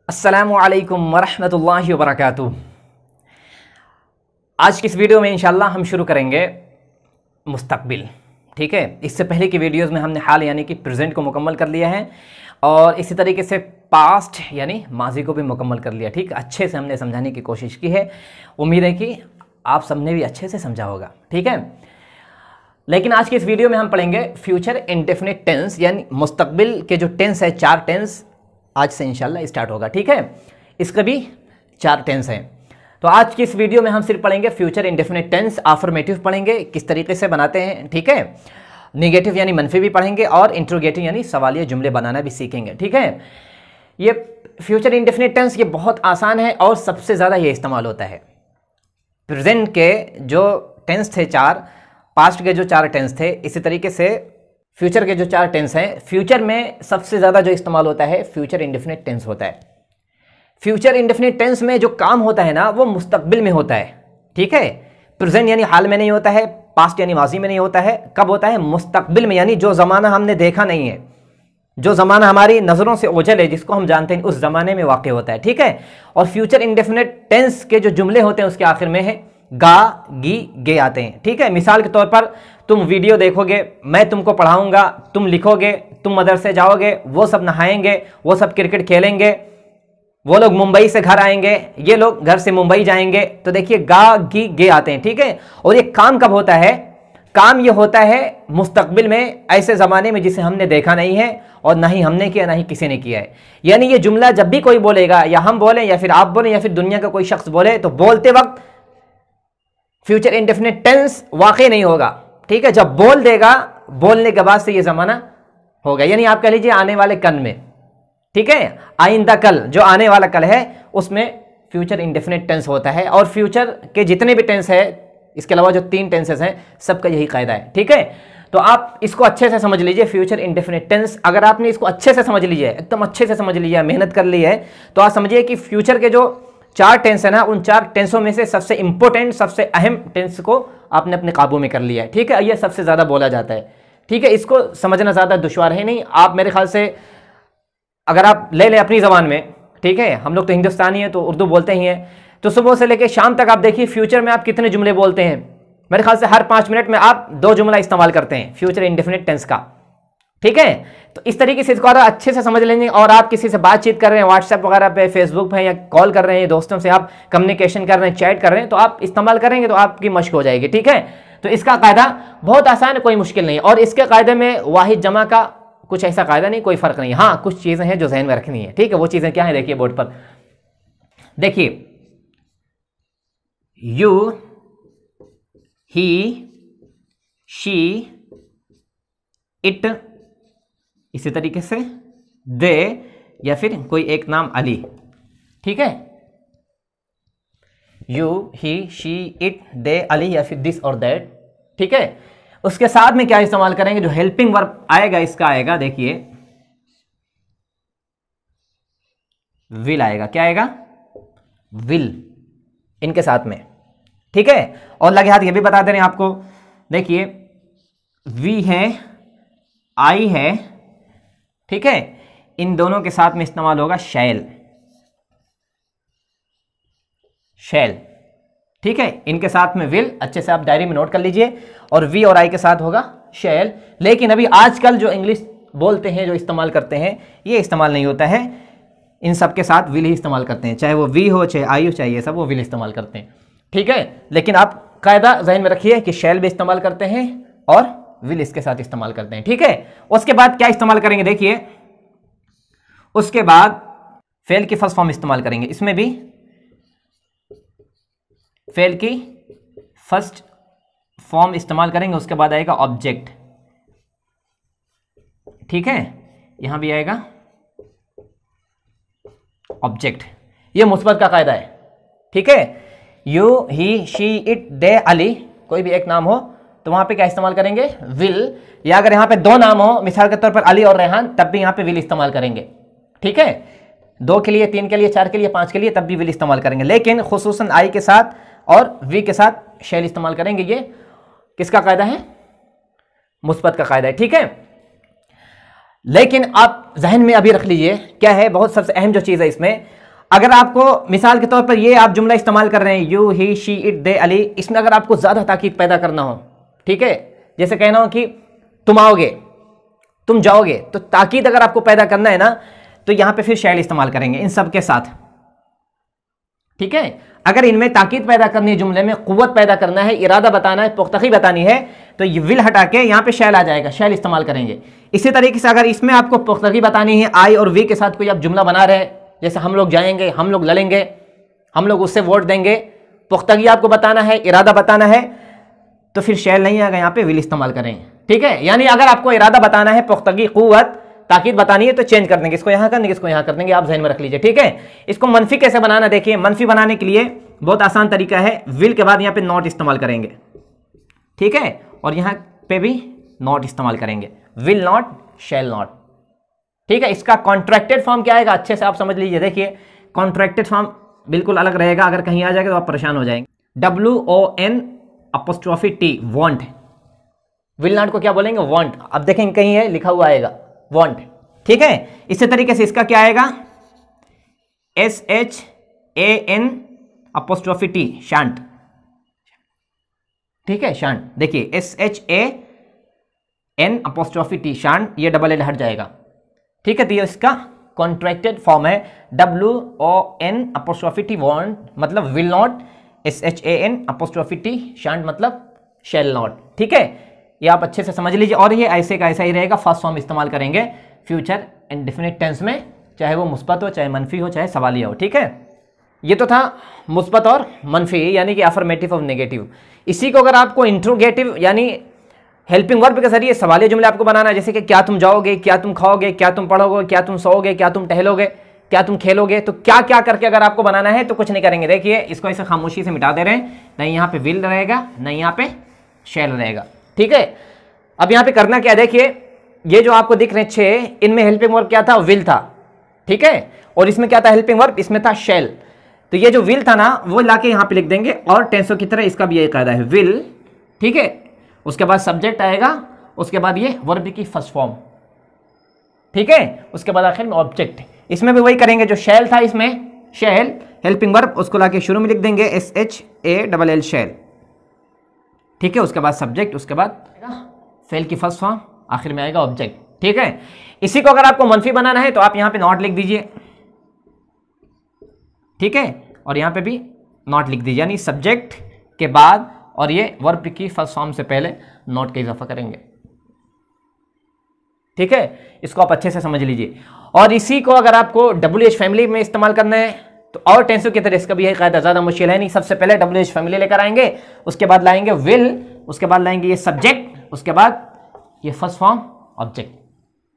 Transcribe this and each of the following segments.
अस्सलामुअलैकुम वरहमतुल्लाहि वबरकातुहू। आज की इस वीडियो में इंशाल्लाह हम शुरू करेंगे मुस्तकबिल। ठीक है, इससे पहले की वीडियोस में हमने हाल यानी कि प्रेजेंट को मुकम्मल कर लिया है और इसी तरीके से पास्ट यानी माजी को भी मुकम्मल कर लिया। ठीक, अच्छे से हमने समझाने की कोशिश की है। उम्मीद है कि आप सबने भी अच्छे से समझा होगा। ठीक है, लेकिन आज की इस वीडियो में हम पढ़ेंगे फ्यूचर इंडेफिनिट टेंस यानी मुस्तकबिल के जो टेंस है, 4 टेंस आज से इंशाल्लाह स्टार्ट होगा। ठीक है, इसका भी 4 टेंस हैं। तो आज की इस वीडियो में हम सिर्फ पढ़ेंगे फ्यूचर इंडेफिनिट टेंस, अफर्मेटिव पढ़ेंगे किस तरीके से बनाते हैं। ठीक है, निगेटिव यानी मनफी भी पढ़ेंगे और इंट्रोगेटिव यानी सवालिया जुमले बनाना भी सीखेंगे। ठीक है, ये फ्यूचर इंडेफिनिट टेंस ये बहुत आसान है और सबसे ज़्यादा ये इस्तेमाल होता है। प्रेजेंट के जो टेंस थे 4, पास्ट के जो 4 टेंस थे, इसी तरीके से फ्यूचर के जो 4 टेंस हैं, फ्यूचर में सबसे ज़्यादा जो इस्तेमाल होता है फ्यूचर इंडेफिनिट टेंस होता है। फ्यूचर इंडेफिनिट टेंस में जो काम होता है ना वो मुस्तकबिल में होता है। ठीक है, प्रेजेंट यानी हाल में नहीं होता है, पास्ट यानी माजी में नहीं होता है, कब होता है? मुस्तकबिल में, यानी जो ज़माना हमने देखा नहीं है, जो ज़माना हमारी नज़रों से ओझल है, जिसको हम जानते हैं, उस ज़माने में वाक़ होता है। ठीक है, और फ्यूचर इंडेफिनिट टेंस के जो जुमले होते हैं उसके आखिर में है गा, गी, गे आते हैं। ठीक है, मिसाल के तौर पर तुम वीडियो देखोगे, मैं तुमको पढ़ाऊंगा, तुम लिखोगे, तुम मदरसे जाओगे, वो सब नहाएंगे, वो सब क्रिकेट खेलेंगे, वो लोग मुंबई से घर आएंगे, ये लोग घर से मुंबई जाएंगे। तो देखिए गा, गी, गे आते हैं। ठीक है, और ये काम कब होता है? काम ये होता है मुस्तकबिल में, ऐसे ज़माने में जिसे हमने देखा नहीं है और ना ही हमने किया ना ही किसी ने किया है। यानी ये जुमला जब भी कोई बोलेगा, या हम बोलें या फिर आप बोलें या फिर दुनिया का कोई शख्स बोले, तो बोलते वक्त फ्यूचर इंडेफिनिट टेंस वाकई नहीं होगा। ठीक है, जब बोल देगा, बोलने के बाद से ये ज़माना होगा। यानी आप कह लीजिए आने वाले कल में। ठीक है, आइंदा कल, जो आने वाला कल है उसमें फ्यूचर इंडेफिनिट टेंस होता है। और फ्यूचर के जितने भी टेंस है, इसके अलावा जो 3 टेंसेस हैं, सबका यही कायदा है। ठीक है, तो आप इसको अच्छे से समझ लीजिए फ्यूचर इंडेफिनिट टेंस। अगर आपने इसको अच्छे से समझ लिया है, एकदम अच्छे से समझ लिया, मेहनत कर ली है, तो आप समझिए कि फ्यूचर के जो 4 टेंस है ना, उन 4 टेंसों में से सबसे इंपॉर्टेंट, सबसे अहम टेंस को आपने अपने काबू में कर लिया है। ठीक है, ये सबसे ज़्यादा बोला जाता है। ठीक है, इसको समझना ज़्यादा दुश्वार है नहीं। आप मेरे ख्याल से अगर आप ले लें अपनी ज़बान में, ठीक है, हम लोग तो हिंदुस्तानी हैं तो उर्दू बोलते ही हैं, तो सुबह से लेकर शाम तक आप देखिए फ्यूचर में आप कितने जुमले बोलते हैं। मेरे ख्याल से हर 5 मिनट में आप 2 जुमला इस्तेमाल करते हैं फ्यूचर इंडेफिनिट टेंस का। ठीक है, तो इस तरीके से इसको और अच्छे से समझ लेंगे। और आप किसी से बातचीत कर रहे हैं व्हाट्सएप वगैरह पे, फेसबुक पे, या कॉल कर रहे हैं दोस्तों से, आप कम्युनिकेशन कर रहे हैं, चैट कर रहे हैं, तो आप इस्तेमाल करेंगे तो आपकी मश्क हो जाएगी। ठीक है, तो इसका कायदा बहुत आसान है, कोई मुश्किल नहीं। और इसके कायदे में वाहिद जमा का कुछ ऐसा कायदा नहीं, कोई फर्क नहीं। हाँ, कुछ चीज़ें हैं जो जहन में रखनी है। ठीक है, वो चीज़ें क्या है देखिए बोर्ड पर। देखिए यू, ही, शी, इट, इसी तरीके से दे, या फिर कोई एक नाम अली। ठीक है, यू, ही, शी, इट, दे, अली, या फिर दिस और दैट। ठीक है, उसके साथ में क्या इस्तेमाल करेंगे? जो हेल्पिंग वर्ब आएगा इसका आएगा, देखिए विल आएगा। क्या आएगा? विल, इनके साथ में। ठीक है, और लगे हाथ ये भी बता दे रहे हैं आपको, देखिए वी है, आई है, ठीक है, इन दोनों के साथ में इस्तेमाल होगा शैल, शैल। ठीक है, इनके साथ में विल, अच्छे से आप डायरी में नोट कर लीजिए, और वी और आई के साथ होगा शैल। लेकिन अभी आजकल जो इंग्लिश बोलते हैं, जो इस्तेमाल करते हैं, ये इस्तेमाल नहीं होता है, इन सब के साथ विल ही इस्तेमाल करते हैं, चाहे वो वी हो, चाहे आई हो, चाहे ये सब, वो विल इस्तेमाल करते हैं। ठीक है, लेकिन आप कायदा ज़हन में रखिए कि शैल भी इस्तेमाल करते हैं और विल इसके साथ इस्तेमाल करते हैं। ठीक है, उसके बाद क्या इस्तेमाल करेंगे? देखिए उसके बाद फेल की फर्स्ट फॉर्म इस्तेमाल करेंगे। इसमें भी फेल की फर्स्ट फॉर्म इस्तेमाल करेंगे। उसके बाद आएगा ऑब्जेक्ट। ठीक है, यहां भी आएगा ऑब्जेक्ट। ये मुस्बत का कायदा है। ठीक है, यू, ही, शी, इट, दे, अली, कोई भी एक नाम हो तो वहां पे क्या इस्तेमाल करेंगे? विल। या अगर यहां पे 2 नाम हो, मिसाल के तौर पर अली और रेहान, तब भी यहां पे विल इस्तेमाल करेंगे। ठीक है, 2 के लिए, 3 के लिए, 4 के लिए, 5 के लिए, तब भी विल इस्तेमाल करेंगे। लेकिन खुसूसन आई के साथ और वी के साथ शैल इस्तेमाल करेंगे। ये किसका कायदा है? मुस्बत का कायदा है। ठीक है, लेकिन आप जहन में अभी रख लीजिए क्या है बहुत सबसे अहम जो चीज़ है इसमें, अगर आपको मिसाल के तौर पर ये आप जुमला इस्तेमाल कर रहे हैं you he she it they Ali, इसमें अगर आपको ज़्यादा ताकीद पैदा करना हो, ठीक है, जैसे कहना हो कि तुम आओगे, तुम जाओगे, तो ताकीद अगर आपको पैदा करना है ना तो यहां पे फिर शैल इस्तेमाल करेंगे इन सब के साथ, ठीक है। अगर इनमें ताकीद पैदा करनी है, जुमले में कुव्वत पैदा करना है, इरादा बताना है, पुख्तगी बतानी है, तो ये विल हटा के यहां पे शैल आ जाएगा, शैल इस्तेमाल करेंगे। इसी तरीके से अगर इसमें आपको पुख्तगी बतानी है, आई और वी के साथ कोई आप जुमला बना रहे हैं, जैसे हम लोग जाएंगे, हम लोग लड़ेंगे, हम लोग उससे वोट देंगे, पुख्तगी आपको बताना है, इरादा बताना है, तो फिर शैल नहीं आएगा, यहां पे विल इस्तेमाल करेंगे, ठीक है। यानी अगर आपको इरादा बताना है, पुख्तगी कुव्वत ताकीद बतानी है, तो चेंज कर देंगे, इसको यहां कर देंगे, इसको यहां कर देंगे, आप ध्यान में रख लीजिए, ठीक है। इसको मनफी कैसे बनाना देखिए, मनफी बनाने के लिए बहुत आसान तरीका है, विल के बाद यहां पे नॉट इस्तेमाल करेंगे, ठीक है, और यहां पे भी नॉट इस्तेमाल करेंगे, विल नॉट शैल नॉट, ठीक है। इसका कॉन्ट्रैक्टेड फॉर्म क्या आएगा अच्छे से आप समझ लीजिए, देखिए कॉन्ट्रैक्टेड फॉर्म बिल्कुल अलग रहेगा, अगर कहीं आ जाएगा तो आप परेशान हो जाएंगे। WON''T वांट, विल नॉट को क्या बोलेंगे वांट, अब देखेंगे कहीं है लिखा हुआ आएगा वांट, ठीक है। इसी तरीके से इसका क्या आएगा SHAN'T शांट, ठीक है, शांट, देखिए SHAN'T शांट, ये डबल एल हट जाएगा, ठीक है। तो ये इसका कॉन्ट्रैक्टेड फॉर्म है WON''T वांट मतलब विल नॉट, SHAN'T शांट मतलब शैल नॉट, ठीक है। ये आप अच्छे से समझ लीजिए, और ये ऐसे का ऐसा ही रहेगा, फर्स्ट फॉर्म इस्तेमाल करेंगे फ्यूचर इंडेफिनिट टेंस में, चाहे वो मुस्बत हो, चाहे मनफी हो, चाहे सवालिया हो, ठीक है। ये तो था मुस्बत और मनफी, यानी कि अफर्मेटिव और नेगेटिव। इसी को अगर आपको इंट्रोगेटिव यानी हेल्पिंग वर्ब के जरिए सवालिया जुमले आपको बनाना है, जैसे कि क्या तुम जाओगे, क्या तुम खाओगे, क्या तुम पढ़ोगे, क्या तुम सोओगे, क्या तुम टहलोगे, क्या तुम खेलोगे, तो क्या क्या करके अगर आपको बनाना है तो कुछ नहीं करेंगे, देखिए इसको ऐसे खामोशी से मिटा दे रहे हैं, नहीं यहाँ पे विल रहेगा, नहीं यहाँ पे शैल रहेगा, ठीक है। अब यहाँ पे करना क्या, देखिए ये जो आपको दिख रहे हैं 6, इनमें हेल्पिंग वर्ब क्या था, विल था, ठीक है, और इसमें क्या था हेल्पिंग वर्ब, इसमें था शैल। तो ये जो विल था ना वो लाके यहाँ पे लिख देंगे, और टेंसों की तरह इसका भी यही कायदा है, विल, ठीक है, उसके बाद सब्जेक्ट आएगा, उसके बाद ये वर्ब की फर्स्ट फॉर्म, ठीक है, उसके बाद आखिर में ऑब्जेक्ट। इसमें भी वही करेंगे जो शैल था, इसमें शैल हेल्पिंग वर्ब, उसको लाके शुरू में लिख देंगे SHALL शैल, ठीक है, उसके बाद सब्जेक्ट, उसके बाद फेल की फर्स्ट फॉर्म, आखिर में आएगा ऑब्जेक्ट, ठीक है। इसी को अगर आपको मनफी बनाना है तो आप यहां पे नॉट लिख दीजिए, ठीक है, और यहां पे भी नॉट लिख दीजिए, यानी सब्जेक्ट के बाद और ये वर्ब की फर्स्ट फॉर्म से पहले नॉट का इजाफा करेंगे, ठीक है। इसको आप अच्छे से समझ लीजिए। और इसी को अगर आपको WH फैमिली में इस्तेमाल करना है तो और टेंसों की तरह इसका भी यही कायदा, ज़्यादा मुश्किल है नहीं। सबसे पहले WH फैमिली लेकर आएंगे, उसके बाद लाएंगे विल, उसके बाद लाएंगे ये सब्जेक्ट, उसके बाद ये फर्स्ट फॉर्म ऑब्जेक्ट,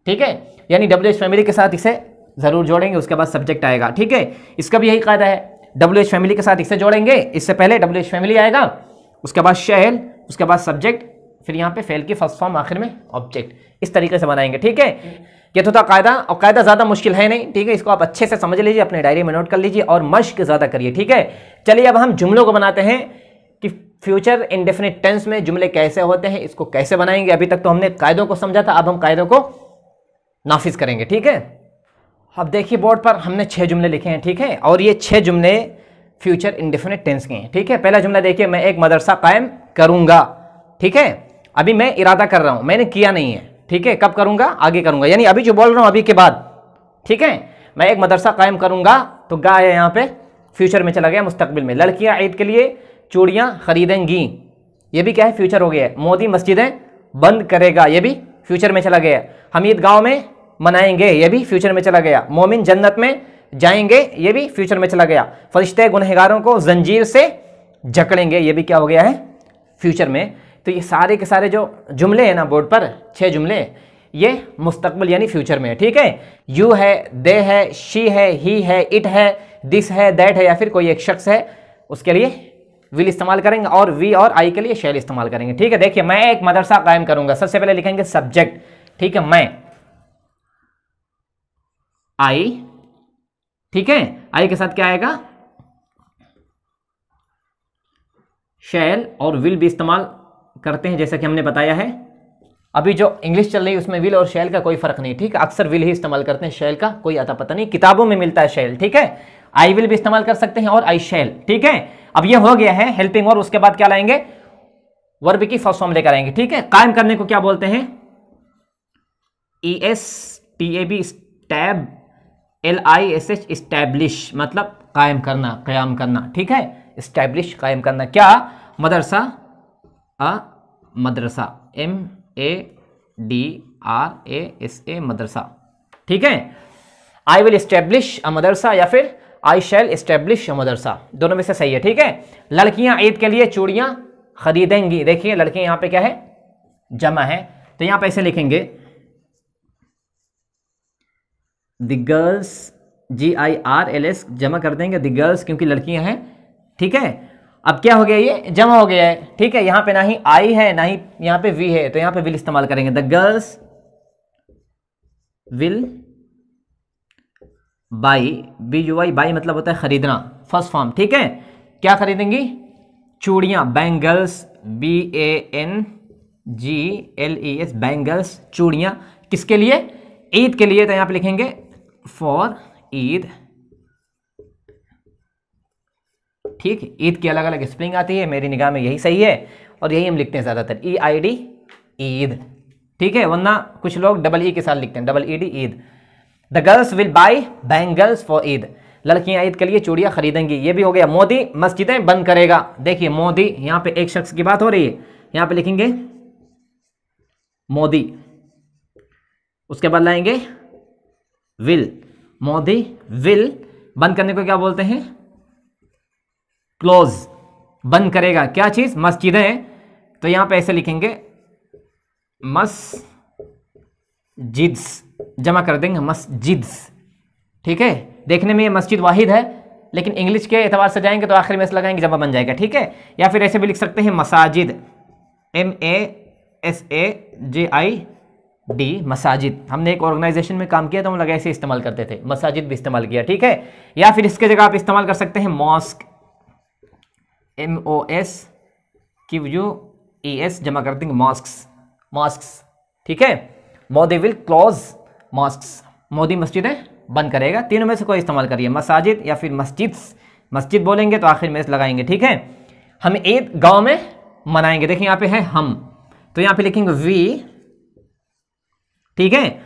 ठीक है। यानी WH फैमिली के साथ इसे जरूर जोड़ेंगे, उसके बाद सब्जेक्ट आएगा, ठीक है। इसका भी यही कायदा है, WH फैमिली के साथ इसे जोड़ेंगे, इससे पहले WH फैमिली आएगा, उसके बाद शैल, उसके बाद सब्जेक्ट, फिर यहाँ पे फेल की फर्स्ट फॉर्म, आखिर में ऑब्जेक्ट, इस तरीके से बनाएंगे, ठीक है। ये तो था कायदा, और कायदा ज़्यादा मुश्किल है नहीं, ठीक है। इसको आप अच्छे से समझ लीजिए, अपने डायरी में नोट कर लीजिए और मश्क ज़्यादा करिए, ठीक है। चलिए अब हम जुमलों को बनाते हैं कि फ्यूचर इंडेफिनिट टेंस में जुमले कैसे होते हैं, इसको कैसे बनाएंगे। अभी तक तो हमने कायदों को समझा था, अब हम कायदों को नाफिज करेंगे, ठीक है। अब देखिए बोर्ड पर हमने 6 जुमले लिखे हैं, ठीक है, और ये 6 जुमले फ्यूचर इंडेफिनिट टेंस के हैं, ठीक है। पहला जुमला देखिए, मैं एक मदरसा कायम करूंगा, ठीक है। अभी मैं इरादा कर रहा हूं, मैंने किया नहीं है, ठीक है। कब करूंगा, आगे करूंगा, यानी अभी जो बोल रहा हूं अभी के बाद, ठीक है। मैं एक मदरसा कायम करूंगा, तो गा है यहाँ पे फ्यूचर में चला गया, मुस्तकबिल में। लड़कियां ईद के लिए चूड़ियां खरीदेंगी, ये भी क्या है, फ्यूचर हो गया है। मोदी मस्जिदें बंद करेगा, ये भी फ्यूचर में चला गया। हम ईद गाँव में मनाएंगे, ये भी फ्यूचर में चला गया। मोमिन जन्नत में जाएंगे, ये भी फ्यूचर में चला गया। फरिश्ते गुनहगारों को जंजीर से जकड़ेंगे, ये भी क्या हो गया है, फ्यूचर में। तो ये सारे के सारे जो जुमले हैं ना बोर्ड पर, 6 जुमले, ये मुस्तकबिल यानी फ्यूचर में है, ठीक है। यू है, दे है, शी है, ही है, इट है, दिस है, दैट है, या फिर कोई एक शख्स है, उसके लिए विल इस्तेमाल करेंगे, और वी और आई के लिए शैल इस्तेमाल करेंगे, ठीक है। देखिए मैं एक मदरसा कायम करूंगा, सबसे पहले लिखेंगे सब्जेक्ट, ठीक है, मैं, आई, ठीक है। आई के साथ क्या आएगा, शैल, और विल भी इस्तेमाल करते हैं जैसा कि हमने बताया है। अभी जो इंग्लिश चल रही है उसमें विल और शैल का कोई फर्क नहीं, ठीक है। अक्सर विल ही इस्तेमाल करते हैं, शैल का कोई आता पता नहीं, किताबों में मिलता है शैल, ठीक है। आई विल भी इस्तेमाल कर सकते हैं और आई शैल, ठीक है। अब ये हो गया है हेल्पिंग वर्ब, उसके बाद क्या लाएंगे, वर्ब की फर्स्ट फॉर्म लेकर आएंगे, ठीक है। कायम करने को क्या बोलते हैं, ESTAB स्टैब, LISH स्टैब्लिश, मतलब कायम करना, कयाम करना, ठीक है। स्टैब्लिश कायम करना, क्या, मदरसा, मदरसा, MADRASA मदरसा, ठीक है। आई विल एस्टेब्लिश अ मदरसा या फिर आई शैल एस्टेब्लिश अ मदरसा, दोनों में से सही है, ठीक है। लड़कियां ईद के लिए चूड़ियां खरीदेंगी, देखिए लड़कियां यहां पे क्या है, जमा है, तो यहां पे ऐसे लिखेंगे द गर्ल्स, GIRLS जमा कर देंगे द गर्ल्स, क्योंकि लड़कियां हैं, ठीक है। अब क्या हो गया, ये जमा हो गया है, ठीक है। यहां पे ना ही आई है ना ही यहां पे वी है, तो यहां पे विल इस्तेमाल करेंगे, the girls will by, BUY, by मतलब होता है खरीदना, फर्स्ट फॉर्म, ठीक है। क्या खरीदेंगी, चूड़ियां, बैंगल्स, BANGLES बैंगल्स, चूड़ियां, किसके लिए, ईद के लिए, तो यहां पे लिखेंगे फॉर ईद, ठीक। ईद की अलग अलग स्पेलिंग आती है, मेरी निगाह में यही सही है और यही हम लिखते हैं ज्यादातर, EID ईद, ठीक है। वरना कुछ लोग डबल ई के साथ लिखते हैं, ED Eid. The girls will by bangles for Eid, लड़कियां ईद के लिए चूड़ियां खरीदेंगी, ये भी हो गया। मोदी मस्जिदें बंद करेगा, देखिए मोदी, यहां पे एक शख्स की बात हो रही है, यहां पे लिखेंगे मोदी, उसके बाद लाएंगे विल, मोदी विल, बंद करने को क्या बोलते हैं, क्लोज, बंद करेगा क्या चीज, मस्जिदें, तो यहां पे ऐसे लिखेंगे मस्जिद्स, जमा कर देंगे मस्जिद्स, ठीक है। देखने में ये मस्जिद वाहिद है, लेकिन इंग्लिश के एतबार से जाएंगे तो आखिर में ऐसे लगाएंगे, जमा बन जाएगा, ठीक है। या फिर ऐसे भी लिख सकते हैं मसाजिद, MASAJID मसाजिद, हमने एक ऑर्गेनाइजेशन में काम किया तो हम लोग ऐसे इस्तेमाल करते थे, मसाजिद भी इस्तेमाल किया, ठीक है। या फिर इसके जगह आप इस्तेमाल कर सकते हैं मॉस्क, MOSQUES, जमा कर देंगे मॉस्क्स, मॉस्क्स, ठीक है। Modi will close mosques, Modi मस्जिदें बंद करेगा, तीनों में से कोई इस्तेमाल करिए, मसाजिद या फिर मस्जिद्स, मस्जिद बोलेंगे तो आखिर में लगाएंगे, ठीक है। हम ईद गांव में मनाएंगे, देखिए यहां पे है हम, तो यहां पे लिखेंगे वी, ठीक है।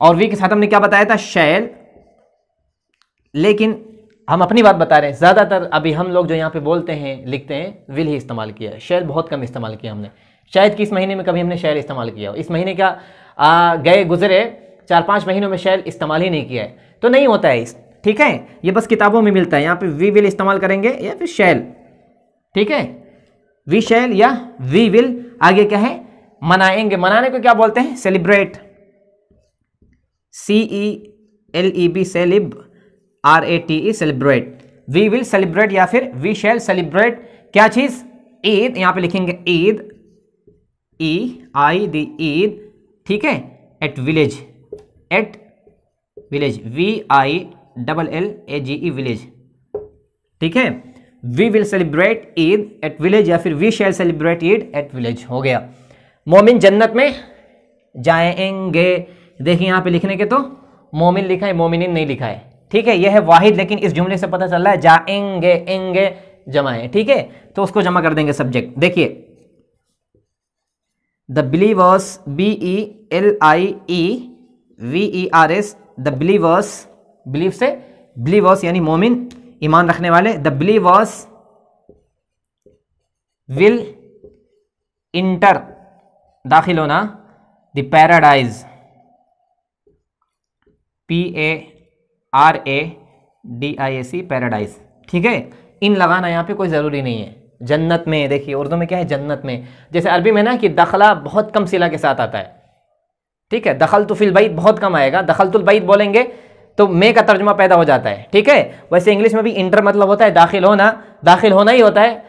और वी के साथ हमने क्या बताया था, शैल, लेकिन हम अपनी बात बता रहे हैं, ज्यादातर अभी हम लोग जो यहाँ पे बोलते हैं लिखते हैं विल ही इस्तेमाल किया है, शैल बहुत कम इस्तेमाल किया हमने, शायद कि इस महीने में कभी हमने शैल इस्तेमाल किया हो, इस महीने क्या गए गुजरे 4-5 महीनों में शैल इस्तेमाल ही नहीं किया है, तो नहीं होता है इस, ठीक है। ये बस किताबों में मिलता है, यहाँ पे वी विल इस्तेमाल करेंगे या फिर शैल, ठीक है, वी शैल या वी विल। आगे क्या है, मनाएंगे, मनाने को क्या बोलते हैं, celebrate, CELEB celeb, RATE celebrate, we will celebrate या फिर वी शैल सेलिब्रेट क्या चीज, ईद, यहां पे लिखेंगे ईद, EID ईद, ठीक है। At village, at village, VILLAGE village, ठीक है। We will celebrate Eid at village या फिर we shall celebrate Eid at village, हो गया। मोमिन जन्नत में जाएंगे, देखिए यहां पे लिखने के तो मोमिन लिखा है, मोमिनिन नहीं लिखा है, ठीक है। यह है वाहिद, लेकिन इस जुमले से पता चल रहा है जाएंगे, एंगे जमा है, ठीक है, तो उसको जमा कर देंगे सब्जेक्ट। देखिए the believers, BELIEVERS, the believers, believe से बिलीवर्स यानी मोमिन, ईमान रखने वाले, द बिलीवर्स विल इंटर, दाखिल होना, द पैराडाइज, PARADISE पैराडाइज, ठीक है। इन लगाना यहाँ पे कोई ज़रूरी नहीं है। जन्नत में, देखिए उर्दू में क्या है, जन्नत में, जैसे अरबी में ना कि दखला बहुत कम सिला के साथ आता है, ठीक है। दखल तो फिल बैत बहुत कम आएगा, दखल तुल बैत बोलेंगे तो मे का तर्जुमा पैदा हो जाता है, ठीक है। वैसे इंग्लिश में भी इंटर मतलब होता है दाखिल होना, दाखिल होना ही होता है,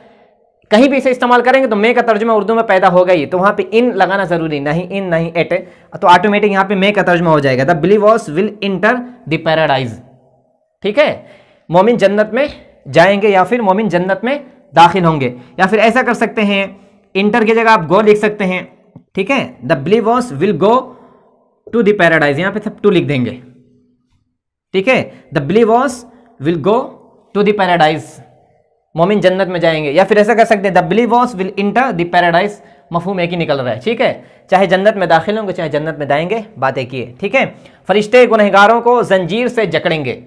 कहीं भी इसे इस्तेमाल करेंगे तो मे का तर्जुमा उर्दू में पैदा होगा ही, तो वहाँ पे इन लगाना जरूरी, नहीं इन नहीं एट, तो ऑटोमेटिक यहाँ पे मे का तर्जुमा हो जाएगा, the believers will enter the paradise, ठीक है। मोमिन जन्नत में जाएंगे या फिर मोमिन जन्नत में दाखिल होंगे, या फिर ऐसा कर सकते हैं, इंटर की जगह आप गो लिख सकते हैं, ठीक है, the believers will go to the paradise, यहां पे सब टू लिख देंगे, ठीक है, the believers will go to the paradise, मोमिन जन्नत में जाएंगे, या फिर ऐसा कर सकते हैं the believers will enter the paradise, मफहूम एक ही निकल रहा है, ठीक है, चाहे जन्नत में दाखिल होंगे चाहे जन्नत में जाएंगे, बात एक ही है, ठीक है। फरिश्ते गुनहगारों को जंजीर से जकड़ेंगे।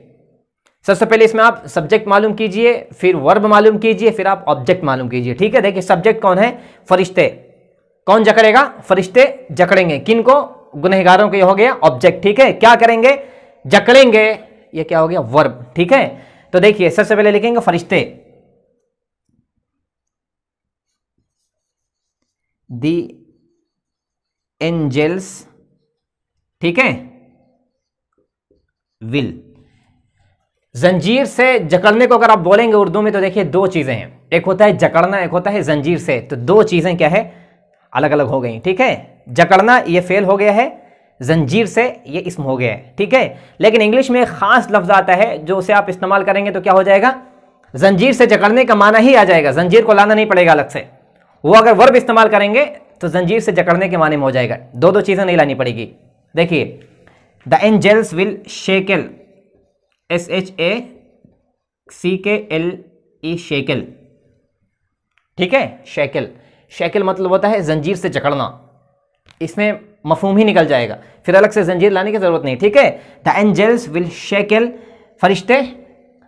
सबसे पहले इसमें आप सब्जेक्ट मालूम कीजिए, फिर वर्ब मालूम कीजिए, फिर आप ऑब्जेक्ट मालूम कीजिए, ठीक है। देखिए सब्जेक्ट कौन है, फरिश्ते, कौन जकड़ेगा, फरिश्ते जकड़ेंगे, किन को, गुनहगारों को, ये हो गया ऑब्जेक्ट, ठीक है। क्या करेंगे, जकड़ेंगे, ये क्या हो गया, वर्ब, ठीक है। तो देखिए सबसे पहले लिखेंगे फरिश्ते, दी एंजल्स, ठीक है, विल, जंजीर से जकड़ने को अगर आप बोलेंगे उर्दू में तो देखिए दो चीजें हैं, एक होता है जकड़ना, एक होता है जंजीर से, तो दो चीजें क्या है, अलग अलग हो गई, ठीक है। जकड़ना ये फेल हो गया है, जंजीर से ये इस्म हो गया है, ठीक है। लेकिन इंग्लिश में एक खास लफ्ज आता है जो उसे आप इस्तेमाल करेंगे तो क्या हो जाएगा, जंजीर से जकड़ने का माना ही आ जाएगा, जंजीर को लाना नहीं पड़ेगा अलग से, वो अगर वर्ब इस्तेमाल करेंगे तो जंजीर से जकड़ने के माने में हो जाएगा, दो दो चीजें नहीं लानी पड़ेगी। देखिए the angels will shackle, SHACKLE, shackle, ठीक है, शेकल, शेकल मतलब होता है जंजीर से जकड़ना, इसमें मफहूम ही निकल जाएगा, फिर अलग से जंजीर लाने की जरूरत नहीं, ठीक है। द एंजल्स विल शेकल, फरिश्ते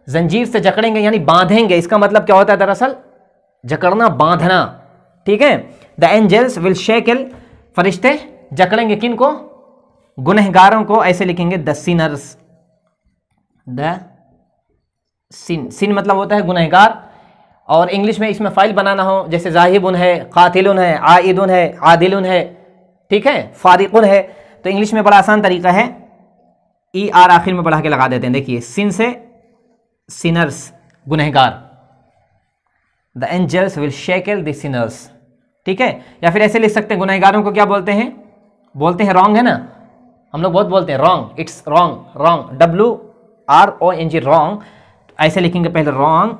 जंजीर से जकड़ेंगे यानी बांधेंगे, इसका मतलब क्या होता है दरअसल, जकड़ना, बांधना, ठीक है। द एंजल्स विल शेकल, फरिश्ते जकड़ेंगे किन को, गुनहगारों को, ऐसे लिखेंगे द सिनर्स, द सिन, सिन मतलब होता है गुनहगार, और इंग्लिश में इसमें फाइल बनाना हो जैसे जाहिबुन है, कातिलुन है, आइदुन है, आदिलुन है, ठीक है, फारिकुन है, तो इंग्लिश में बड़ा आसान तरीका है, ER आखिर में बढ़ा के लगा देते हैं। देखिए सिन से सिनर्स, गुनहगार, the angels will shackle the sinners, ठीक है। या फिर ऐसे लिख सकते हैं, गुनहगारों को क्या बोलते हैं, बोलते हैं रॉन्ग, है ना, हम लोग बहुत बोलते हैं wrong, it's wrong, wrong, WRONG, wrong, ऐसे लिखेंगे पहले रॉन्ग,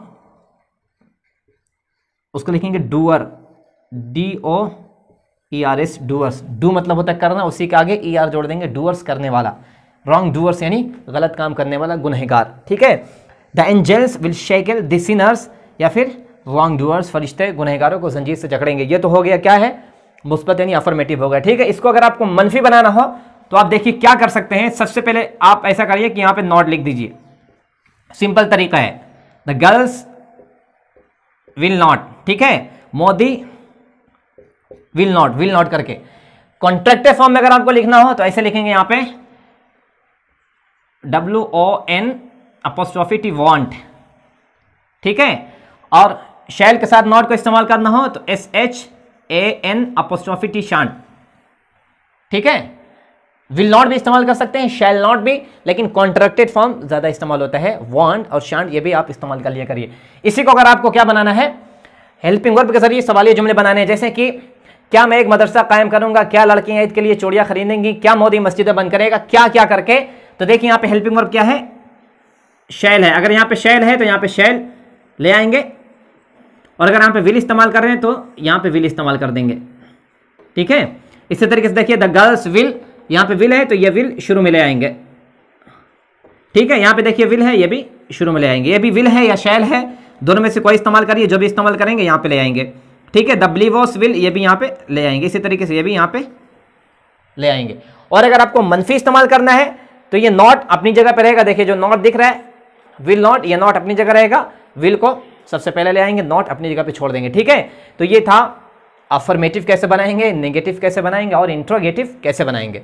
उसको लिखेंगे डूअर, DOERS, डूअर्स, डू मतलब होता है करना, उसी के आगे ER जोड़ देंगे, डूअर्स करने वाला, रॉन्ग डूअर्स यानी गलत काम करने वाला, गुनहगार, ठीक है। The angels will shackle the sinners, या फिर रॉन्ग डूअर्स, फरिश्ते गुनहगारों को जंजीर से जकड़ेंगे, ये तो हो गया क्या है, मुस्बत यानी अफर्मेटिव हो गया, ठीक है। इसको अगर आपको मनफी बनाना हो तो आप देखिए क्या कर सकते हैं, सबसे पहले आप ऐसा करिए कि यहां पे नॉट लिख दीजिए, सिंपल तरीका है, द गर्ल्स विल नॉट, ठीक है, मोदी विल नॉट करके। कॉन्ट्रैक्टिव फॉर्म में अगर आपको लिखना हो तो ऐसे लिखेंगे यहां पे WON' वांट, ठीक है, और शैल के साथ नॉट को इस्तेमाल करना हो तो SHAN' शांट, ठीक है। विल नॉट भी इस्तेमाल कर सकते हैं, शैल नॉट भी, लेकिन कॉन्ट्रैक्टेड फॉर्म ज्यादा इस्तेमाल होता है, वांट और शांट, ये भी आप इस्तेमाल कर लिया करिए। इसी को अगर आपको क्या बनाना है, हेल्पिंग वर्ब के जरिए सवालिया जुमले बनाने हैं, जैसे कि क्या मैं एक मदरसा कायम करूंगा, क्या लड़कियां ईद के लिए चूड़ियां खरीदेंगी, क्या मोदी मस्जिदें बंद करेगा, क्या क्या करके। तो देखिए यहाँ पे हेल्पिंग वर्ब क्या है, शैल है, अगर यहाँ पे शैल है तो यहाँ पे शैल ले आएंगे, और अगर यहाँ पे विल इस्तेमाल कर रहे हैं तो यहाँ पे विल इस्तेमाल कर देंगे, ठीक है। इसी तरीके से देखिए द गर्ल्स विल, यहाँ पे विल है तो ये विल शुरू में ले आएंगे, ठीक है। यहाँ पे देखिए विल है, ये भी शुरू में ले आएंगे, ये भी विल है या शैल है, दोनों में से कोई इस्तेमाल करिए, जो भी इस्तेमाल करेंगे यहाँ पे ले आएंगे, ठीक है। द बिलीवर्स विल, ये भी यहाँ पे ले आएंगे, इसी तरीके से ये भी यहाँ पे ले आएंगे। और अगर आपको मनफी इस्तेमाल करना है तो ये नॉट अपनी जगह पे रहेगा, देखिए जो नॉट दिख रहा है विल नॉट, ये नॉट अपनी जगह रहेगा, विल को सबसे पहले ले आएंगे, नॉट अपनी जगह पे छोड़ देंगे, ठीक है। तो ये था अफर्मेटिव कैसे बनाएंगे, नेगेटिव कैसे बनाएंगे और इंट्रोगेटिव कैसे बनाएंगे।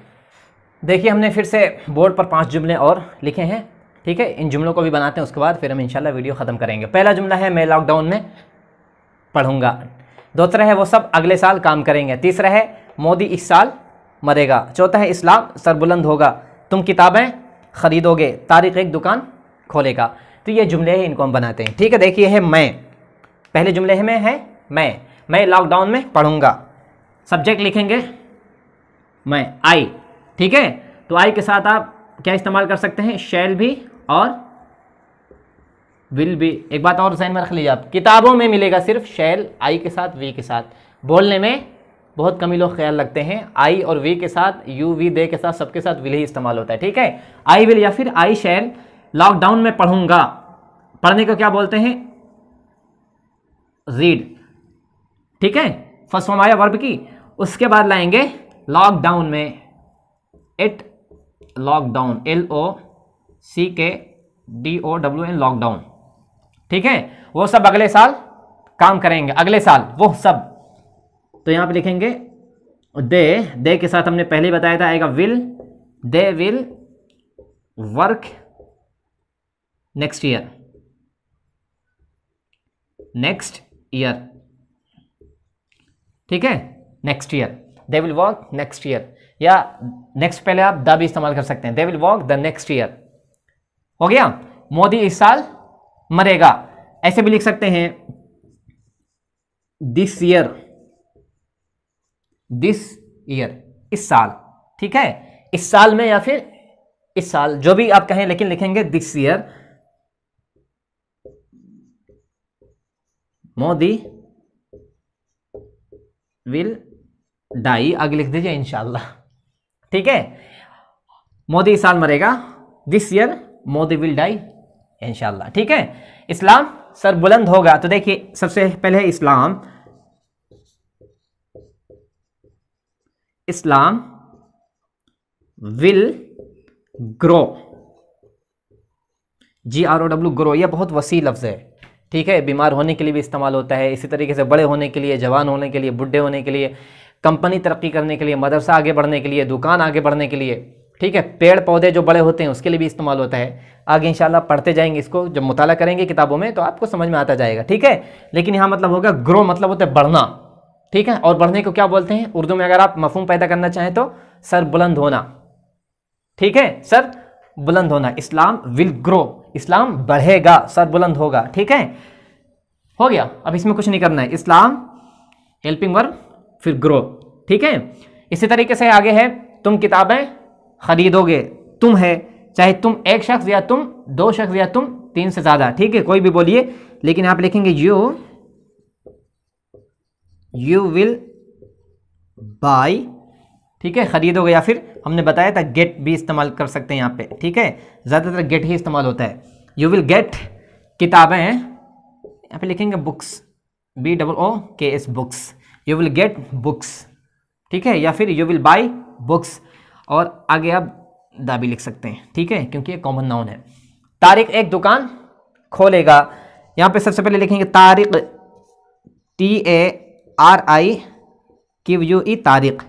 देखिए हमने फिर से बोर्ड पर 5 जुमले और लिखे हैं, ठीक है, इन जुमलों को भी बनाते हैं, उसके बाद फिर हम इंशाल्लाह वीडियो ख़त्म करेंगे। पहला जुमला है मैं लॉकडाउन में पढ़ूंगा, दूसरा है वो सब अगले साल काम करेंगे, तीसरा है मोदी इस साल मरेगा, चौथा है इस्लाम सरबुलंद होगा, तुम किताबें खरीदोगे, तारिक एक दुकान खोलेगा। तो ये जुमले हैं, इनको हम बनाते हैं, ठीक है। देखिए है मैं, पहले जुमले में है मैं लॉकडाउन में पढ़ूंगा, सब्जेक्ट लिखेंगे मैं, आई, ठीक है। तो आई के साथ आप क्या इस्तेमाल कर सकते हैं, शैल भी और विल भी। एक बात और ज़हन में रख लीजिए, आप किताबों में मिलेगा सिर्फ शैल आई के साथ, वी के साथ, बोलने में बहुत कम ही लोग ख्याल रखते हैं। आई और वी के साथ, यू वी दे के साथ, सबके साथ विल ही इस्तेमाल होता है, ठीक है। आई विल या फिर आई शैल, लॉकडाउन में पढ़ूंगा, पढ़ने को क्या बोलते हैं, रीड, ठीक है। फर्स्ट फॉर्म आया वर्ब की, उसके बाद लाएंगे लॉकडाउन में, इट लॉकडाउन, LOCKDOWN लॉकडाउन, ठीक है। वो सब अगले साल काम करेंगे, अगले साल वो सब। तो यहां पे लिखेंगे दे के साथ हमने पहले बताया था आएगा will, they will work next year, next year, ठीक है, next year, they will work next year, या नेक्स्ट पहले आप द भी इस्तेमाल कर सकते हैं, they will work the next year, हो गया। मोदी इस साल मरेगा, ऐसे भी लिख सकते हैं दिस ईयर, दिस ईयर, इस साल, ठीक है, इस साल में या फिर इस साल, जो भी आप कहें, लेकिन लिखेंगे this year. Modi will die, आगे लिख दीजिए इंशाल्लाह, ठीक है। मोदी इस साल मरेगा, this year Modi will die इंशाल्लाह, ठीक है। इस्लाम सर बुलंद होगा, तो देखिए सबसे पहले इस्लाम, इस्लाम विल ग्रो, GROW ग्रो, यह बहुत वसी लफ्ज है, ठीक है। बीमार होने के लिए भी इस्तेमाल होता है, इसी तरीके से बड़े होने के लिए, जवान होने के लिए, बुढ़े होने के लिए, कंपनी तरक्की करने के लिए, मदरसा आगे बढ़ने के लिए, दुकान आगे बढ़ने के लिए, ठीक है। पेड़ पौधे जो बड़े होते हैं उसके लिए भी इस्तेमाल होता है। आगे इंशाल्लाह पढ़ते जाएंगे इसको, जब मुताला करेंगे किताबों में तो आपको समझ में आता जाएगा, ठीक है। लेकिन यहाँ मतलब होगा ग्रो, मतलब होता है बढ़ना, ठीक है। और बढ़ने को क्या बोलते हैं उर्दू में, अगर आप मफहूम पैदा करना चाहें तो सर बुलंद होना, ठीक है, सर बुलंद होना। इस्लाम विल ग्रो, इस्लाम बढ़ेगा, सर बुलंद होगा, ठीक है, हो गया। अब इसमें कुछ नहीं करना है, इस्लाम हेल्पिंग वर्ब फिर ग्रो, ठीक है। इसी तरीके से आगे है तुम किताबें खरीदोगे, तुम है, चाहे तुम एक शख्स या तुम दो शख्स या तुम तीन से ज्यादा, ठीक है, कोई भी बोलिए, लेकिन आप लिखेंगे यू विल बाय, ठीक है, खरीदोगे, या फिर हमने बताया था गेट भी इस्तेमाल कर सकते हैं यहाँ पे, ठीक है, ज्यादातर गेट ही इस्तेमाल होता है। यू विल गेट किताबें, यहाँ पे लिखेंगे books, BOOKS books, you will get books, ठीक है, या फिर यू विल बाय बुक्स, और आगे आप दा भी लिख सकते हैं, ठीक है, क्योंकि ये कॉमन नाउन है। तारिक एक दुकान खोलेगा, यहाँ पे सबसे पहले लिखेंगे तारिक, TARIQUE तारिक,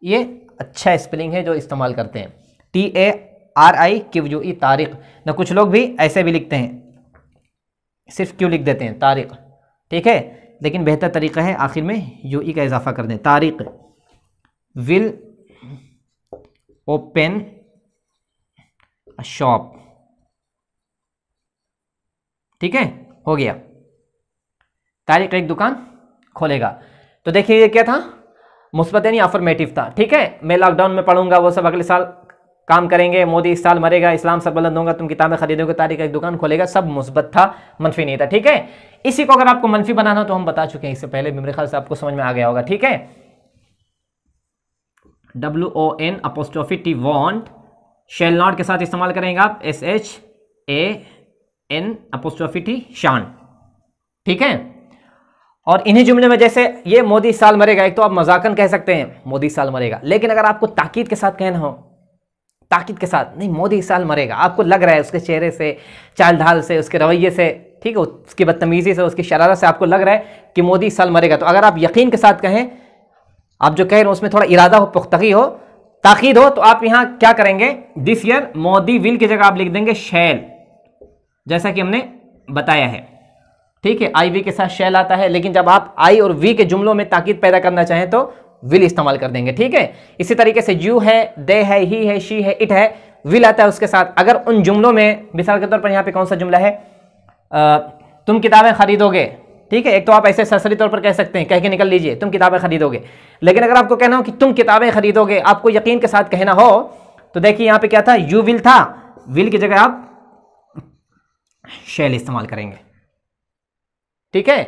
ये अच्छा स्पेलिंग है जो इस्तेमाल करते हैं, TARIQUE तारिक। ना कुछ लोग भी ऐसे भी लिखते हैं, सिर्फ क्यों लिख देते हैं तारिक, ठीक है, लेकिन बेहतर तरीका है आखिर में UE का इजाफा कर दें। Tariq will open a shop, ठीक है, हो गया। तारिक एक दुकान खोलेगा, तो देखिए ये क्या था, मुस्बत यानी अफर्मेटिव था, ठीक है। मैं लॉकडाउन में पढ़ूंगा, वो सब अगले साल काम करेंगे, मोदी इस साल मरेगा, इस्लाम सर बुलंद होगा, तुम किताबें खरीदोगे, तारिक एक दुकान खोलेगा, सब मुस्बत था, मनफी नहीं था, ठीक है। इसी को अगर आपको मनफी बनाना तो हम बता चुके हैं इससे पहले, मेरे ख्याल से आपको समझ में आ गया होगा, ठीक है। WON''T want, शैल नॉट के साथ इस्तेमाल करेंगे आप SHAN''T शान, ठीक है। और इन्हीं जुमले में जैसे ये मोदी इस साल मरेगा, एक तो आप मजाकन कह सकते हैं मोदी इस साल मरेगा, लेकिन अगर आपको ताकीद के साथ कहना हो, ताकीद के साथ नहीं, मोदी इस साल मरेगा, आपको लग रहा है उसके चेहरे से, चाल ढाल से, उसके रवैये से, ठीक है, उसकी बदतमीजी से, उसकी शरारत से आपको लग रहा है कि मोदी इस साल मरेगा, तो अगर आप यकीन के साथ कहें, आप जो कह रहे हो उसमें थोड़ा इरादा हो, पुख्तगी हो, ताकीद हो, तो आप यहां क्या करेंगे, दिस ईयर मोदी विल की जगह आप लिख देंगे शैल, जैसा कि हमने बताया है, ठीक है। आई वी के साथ शैल आता है, लेकिन जब आप आई और वी के जुमलों में ताकीद पैदा करना चाहें तो विल इस्तेमाल कर देंगे, ठीक है। इसी तरीके से यू है, दे है, ही है, शी है, इट है, विल आता है उसके साथ। अगर उन जुमलों में, मिसाल के तौर पर यहाँ पे कौन सा जुमला है, तुम किताबें खरीदोगे, ठीक है, एक तो आप ऐसे सरसरी तौर पर कह सकते हैं, कह के निकल लीजिए तुम किताबें खरीदोगे, लेकिन अगर आपको कहना हो कि तुम किताबें खरीदोगे, आपको यकीन के साथ कहना हो, तो देखिए यहाँ पे क्या था, यू विल था, विल की जगह आप शैल इस्तेमाल करेंगे, ठीक है।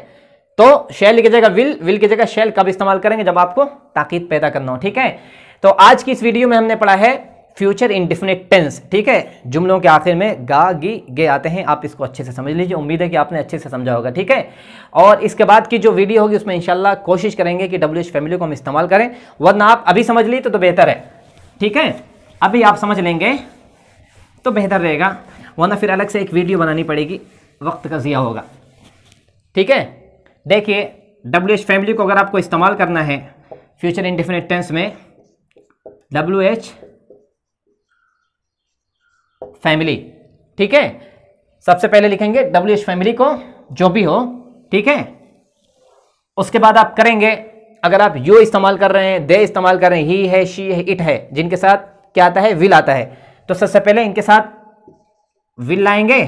तो शैल की जगह विल, विल की जगह शैल कब इस्तेमाल करेंगे? जब आपको ताकीद पैदा करना हो। ठीक है, तो आज की इस वीडियो में हमने पढ़ा है फ्यूचर इंडेफिनिट टेंस। ठीक है, जुमलों के आखिर में गा गी गे आते हैं, आप इसको अच्छे से समझ लीजिए। उम्मीद है कि आपने अच्छे से समझा होगा। ठीक है, और इसके बाद की जो वीडियो होगी उसमें इंशाल्लाह कोशिश करेंगे कि WH फैमिली को हम इस्तेमाल करें, वरना आप अभी समझ ली तो बेहतर है। ठीक है, अभी आप समझ लेंगे तो बेहतर रहेगा, वरना फिर अलग से एक वीडियो बनानी पड़ेगी, वक्त का ज़िया होगा। ठीक है, देखिए WH फैमिली को अगर आपको इस्तेमाल करना है फ्यूचर इंडेफिनिट टेंस में, WH फैमिली। ठीक है, सबसे पहले लिखेंगे WH फैमिली को जो भी हो। ठीक है, उसके बाद आप करेंगे, अगर आप यू इस्तेमाल कर रहे हैं, दे इस्तेमाल कर रहे हैं, ही है, शी है, इट है, जिनके साथ क्या आता है? विल आता है, तो सबसे पहले इनके साथ विल लाएंगे।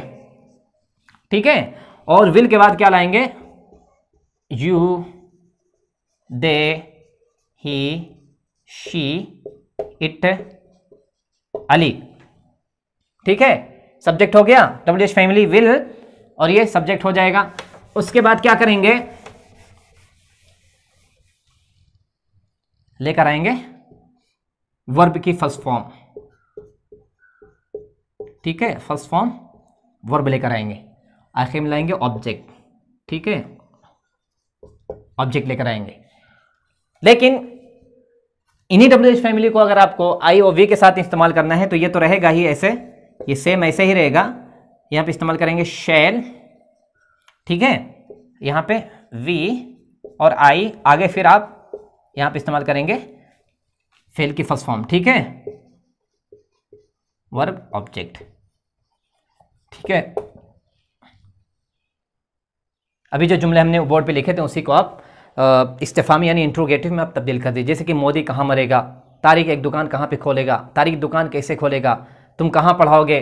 ठीक है, और विल के बाद क्या लाएंगे? You, they, he, she, it, Ali. ठीक है, सब्जेक्ट हो गया WH फैमिली विल, और ये सब्जेक्ट हो जाएगा। उसके बाद क्या करेंगे? लेकर आएंगे वर्ब की फर्स्ट फॉर्म। ठीक है, फर्स्ट फॉर्म वर्ब लेकर आएंगे, आखिर में लाएंगे ऑब्जेक्ट। ठीक है, ऑब्जेक्ट लेकर आएंगे। लेकिन इन्हीं WH फैमिली को अगर आपको आई और वी के साथ इस्तेमाल करना है तो ये तो रहेगा ही ऐसे, ये सेम ऐसे ही रहेगा। यहाँ पे इस्तेमाल करेंगे शैल। ठीक है, यहाँ पे वी और आई आगे, फिर आप यहाँ पे इस्तेमाल करेंगे फेल की फर्स्ट फॉर्म। ठीक है, वर्ब ऑब्जेक्ट। ठीक है, अभी जो जुमले हमने बोर्ड पे लिखे थे उसी को आप इस्तेफामी यानी इंट्रोगेटिव में आप तब्दील कर दीजिए। जैसे कि मोदी कहाँ मरेगा, तारिक एक दुकान कहाँ पे खोलेगा, तारिक दुकान कैसे खोलेगा, तुम कहाँ पढ़ाओगे,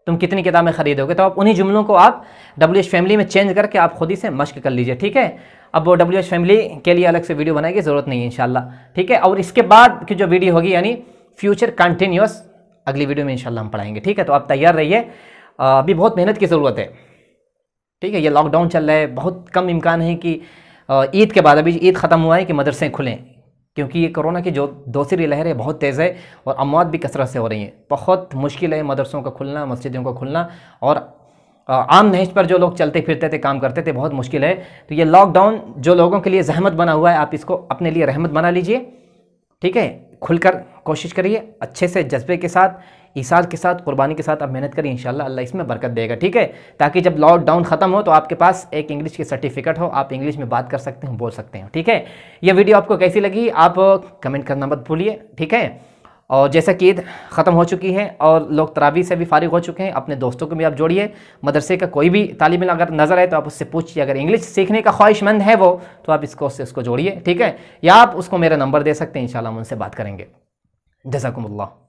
तुम कितनी किताबें खरीदोगे। तो आप उन्हीं जुमलों को आप WH फैमिली में चेंज करके आप खुद ही से मश्क कर लीजिए। ठीक है, अब वो WH फैमिली के लिए अलग से वीडियो बनाने की ज़रूरत नहीं है इंशाल्लाह। ठीक है, और इसके बाद की जो वीडियो होगी यानी फ्यूचर कंटिन्यूअस, अगली वीडियो में इंशाल्लाह हम पढ़ाएंगे। ठीक है, तो आप तैयार रहिए, अभी बहुत मेहनत की ज़रूरत है। ठीक है, ये लॉकडाउन चल रहा है, बहुत कम इम्कान है कि ईद के बाद, अभी ईद ख़त्म हुआ है, कि मदरसे खुलें, क्योंकि ये कोरोना की जो दूसरी लहर है बहुत तेज़ है और अमवात भी कसरत से हो रही हैं। बहुत मुश्किल है मदरसों का खुलना, मस्जिदों का खुलना, और आम नहज पर जो लोग चलते फिरते थे, काम करते थे, बहुत मुश्किल है। तो ये लॉकडाउन जो लोगों के लिए जहमत बना हुआ है, आप इसको अपने लिए रहमत बना लीजिए। ठीक है, खुलकर कोशिश करिए, अच्छे से जज्बे के साथ, ईसार के साथ, कुर्बानी के साथ आप मेहनत करिए, इंशाल्लाह अल्लाह इसमें बरकत देगा। ठीक है, ताकि जब लॉकडाउन ख़त्म हो तो आपके पास एक इंग्लिश की सर्टिफिकेट हो, आप इंग्लिश में बात कर सकते हो, बोल सकते हो। ठीक है, ये वीडियो आपको कैसी लगी आप कमेंट करना मत भूलिए। ठीक है, और जैसा कि ईद ख़त्म हो चुकी है और लोग तरावी से भी फारिग हो चुके हैं, अपने दोस्तों को भी आप जोड़िए। मदरसे का कोई भी तालिब इल्म अगर नज़र आए तो आप उससे पूछिए, अगर इंग्लिश सीखने का ख्वाहिशमंद है वो, तो आप उसको जोड़िए। ठीक है, या आप उसको मेरा नंबर दे सकते हैं, इंशाल्लाह हम उनसे बात करेंगे। जज़ाकुमुल्लाह।